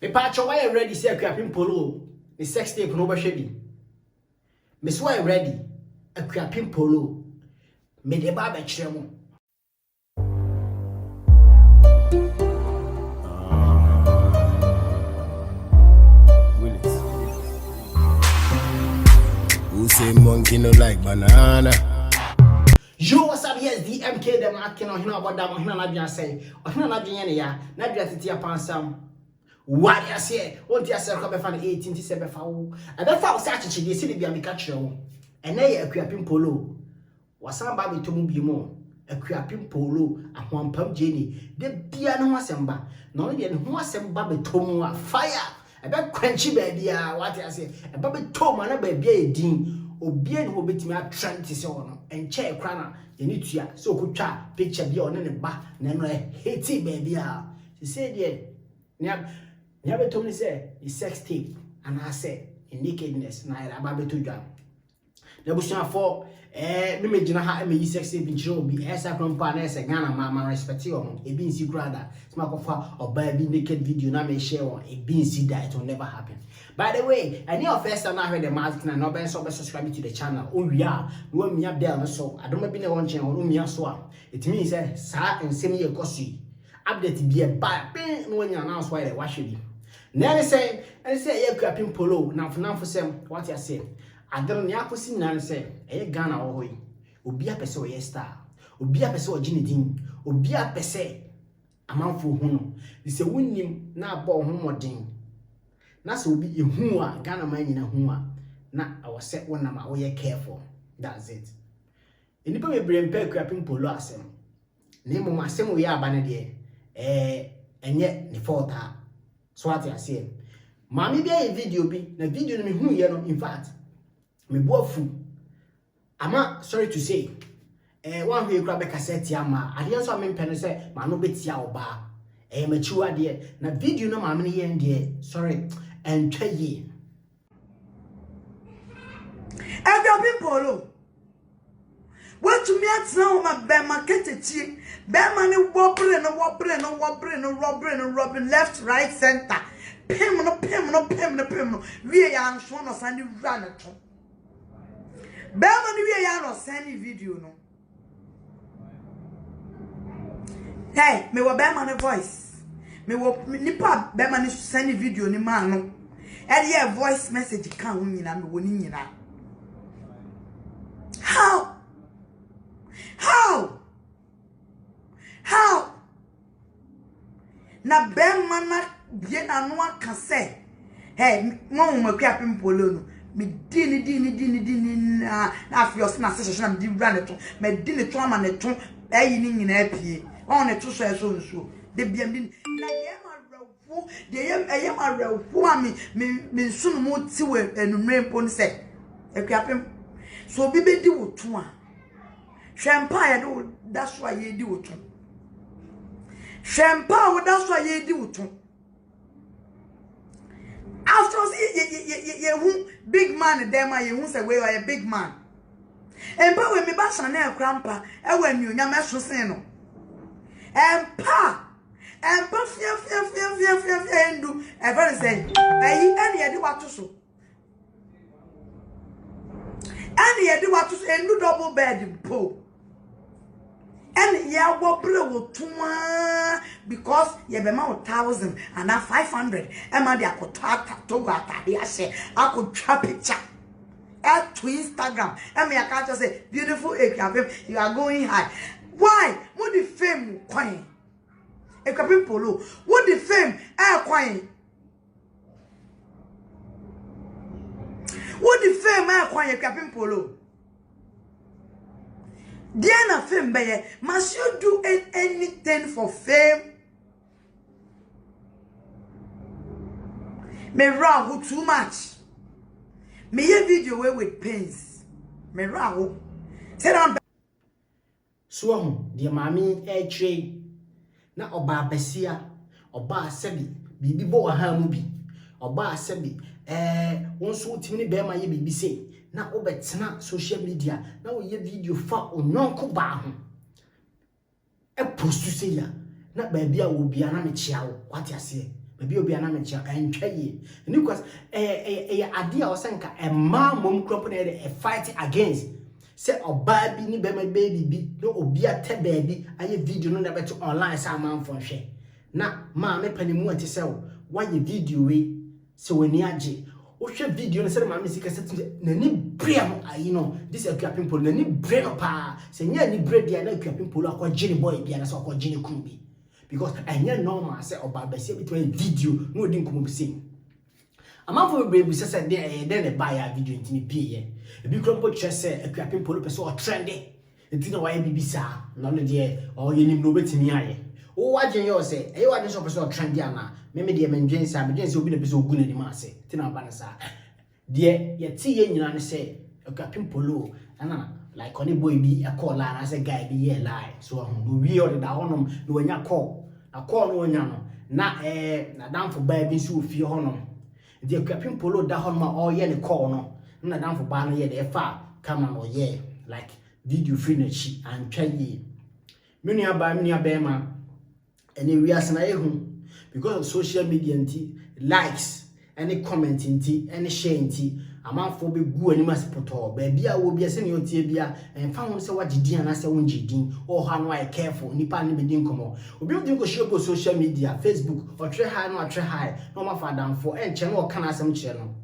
Me patch why ready say akuapim polo. The sex tape no be bi. Me so why ready akuapim polo. Me de ba be kire mo. Who say monkey no like banana? Yo, what's up? Yes, DMK them asking on about that on na say. On na dwen ya, na dwen tete apansam. What you say? What you say come be fan 18 to 7 fa wo. E be fa wo sa chichi dey see bia me ka kire wo. Ene ye akuapim polo. Wasan ba be to mu bi mo. Akuapim polo ahwampam jeni. De bia no asem ba. No de no asem ba be to mu a fire. E be kwanchi ba bia what you say? E ba be to mu na ba bia e din. Obie no betimi atran ti se wono enche ekra na ye ni tua so okutwa picture bia one ne ba na no heti ba bia se say de nya betom ni say the sex tape and I say in nakedness na ira ba beto dwa na bushia for me megina ha me sex tape nchiro obi esa krompa na esa Ghana ma respect you e bi nsi grada sma kofa oba bi naked video na me share one e bi nsi that it will never happen. By the way, any of first time I heard the mask and no be subscribe to the channel. Oh yeah, no me bell so I don't be na one channel no me so. It means say sa ensem ye kosi. Update be a ba no when you announce why they wash it. Now say ye akuapim polo na for sem what you say. Adro ne akosi nan say e Ghana wo hoyi. Obi apese o ye star. Obi apese o gine din. Obi apese amanfo hu no. Di se wonnim na aba ho modin. Na so obi ehu a Ghana man nyina hu a na awose wonam a wo ye careful. That's it. Enipa me brem pe akuapim polo asem. Na emu asem wo ye aba ne de enye ne fault ha. So what you say? Mami bia e video bi na video no me hu ye no in fact me boafu ama sorry to say one who grab a cassette ama ade so me mpene say ma no betia oba machiwa de na video no ma me ye de sorry entwa ye akuapim polo what to me at now ma be market tie be man wobre no robbing left right center pim no we ya anso no sande wura ne to be man we ya no send video no hey me wo be man voice me wo nipa be man send video ni man no e dey voice message kan hu nyina me wo ni nyina how na be man na bie na no aka say hey mo akuapim polo no me dini na afios na se na me di bra ne to me dini to ama ne to ayi ni nyina apie on ne to so nso de bia me na ye ma rewo de ye ma rewo ami me sunu mo ti we enumre mpo ne se akuapim so bi be di wo to a hwempa ye do that's why ye di wo to hwempa wo that's why ye di wo to after you big man dem you say we are a big man empa we me ba Chanel krampa e wa nuonyam eso sen no empa fia endu e very say ayi ene ye de wato so endu double bed po and ya wobre wo tuma because ye be ma 1,000 and 500 e ma de akotata to go atade ase akotwa picture at to Instagram e me aka say beautiful akuapim you are going high why what the fame kwan akuapim polo what the fame kwan what the fame kwan akuapim polo Diana fame be must you do anything for fame? Me raw too much. Me ye video way with pains. Me raw. Sit down. so de mami twe na oba besia oba asebi bibi bo ha mu bi oba asebi wonso timi ne be ma ye bibi sei na obetena social media na wo ye video fa onyonko ba ho e post say ya na ba bia wo bia na me chia wo kwati ase Baby obi ana me chia and twaye. Because idea was sanka a man mom crop a fight against. Say oba bi ni be my baby bi no obi ate baby aye video no na beto online sa man fon hwe. Na ma me panimu ante say why video we so wani age. O hwe video no say ma me sika set na ni bream ayi no this equipping polo na ni bream pa. Say nya ni bread dia na equipping polo akwa gene boy bia na so akwa gene kun bi. Because anya normal say oba bese between video no odi nkomo bi say. Amafo bebre say den the buy video ntini pie ye. Ebi krompo che say equipping polo person o trendy. Ntina why bibisa na no de o yenim no betimi aye. O waje yo say e wa de so person o trendy ana. Me de menjen say menjen say obi na person ogu na ni ma say. Ntina ba na sa. De ye ti ye nyina ne say equipping polo ana like oni boy bi a call line as a guy be here lie. So we all da honom no wanya call. Na call no wanya no. Na down for baby so fie honom. The equipping polo da honom all ye ne call no. Na down for ba no ye the fa camera no ye like video free na chi and try ye. Many aba ma any we as na ehu because of social media nti likes any comment nti any share nti amanfo be gu ani masepoto ba bia wo bia se ne otie bia emfa ho se wagidi ana se wonjidin o ha no ai careful nipa ne be din komo obi odin ko share go social media Facebook or try high no try high no ma fa dan for enche no kana asem kire no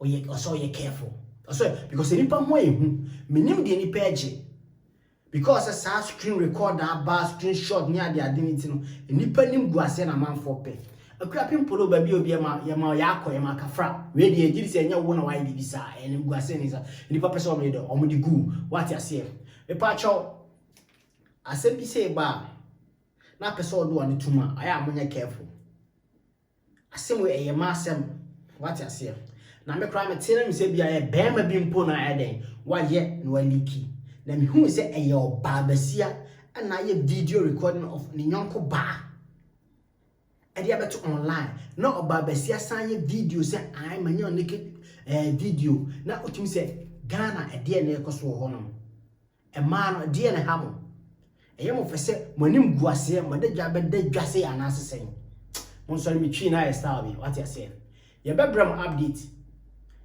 oye also ye careful also because nipa ho ehu menim de nipa age because a screen recorder bar screenshot ni ade identity no nipa nim gu ase na manfo pe equipping polo ba bi obi ma ya akọ kafra we de ejiri se nya wo na why bi bisa ene gu ase ni sa nipa person o me de o mo di gu what ya say e pa cho ase bi se ba na person o do ani tuma aya amonya careful ase mo eye ma asem what ya say na me kra me tell me se bia e be ma bi mpo na eden wa ye no aliki na me hu se eye oba basia na ye video recording of ni nyonko ba e dia beto online na oba basia san ye video se ai manya naked video na otumi se Ghana e dia na ekoso ho no e ma no dia na ha mo e ye mo fese monim guase mo da dwa be da dwase ana sesen mo so mi twi na e style bi what you say ye be bram update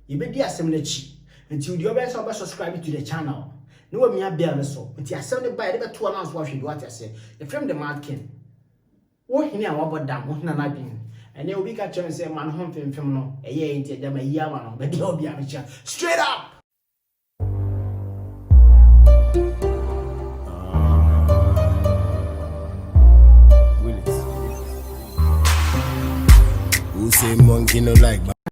ye be di asem na chi nti udi obe so be subscribe to the channel no wa mi abia no so nti asem ne buy de be to announce what you what you say the frame the marking wo hini a wabodam wo hina na bin ene obi ka chere say man ho mfemfem no eye nti da ma yi ama no be de obi a mecha straight up Who say monkey no like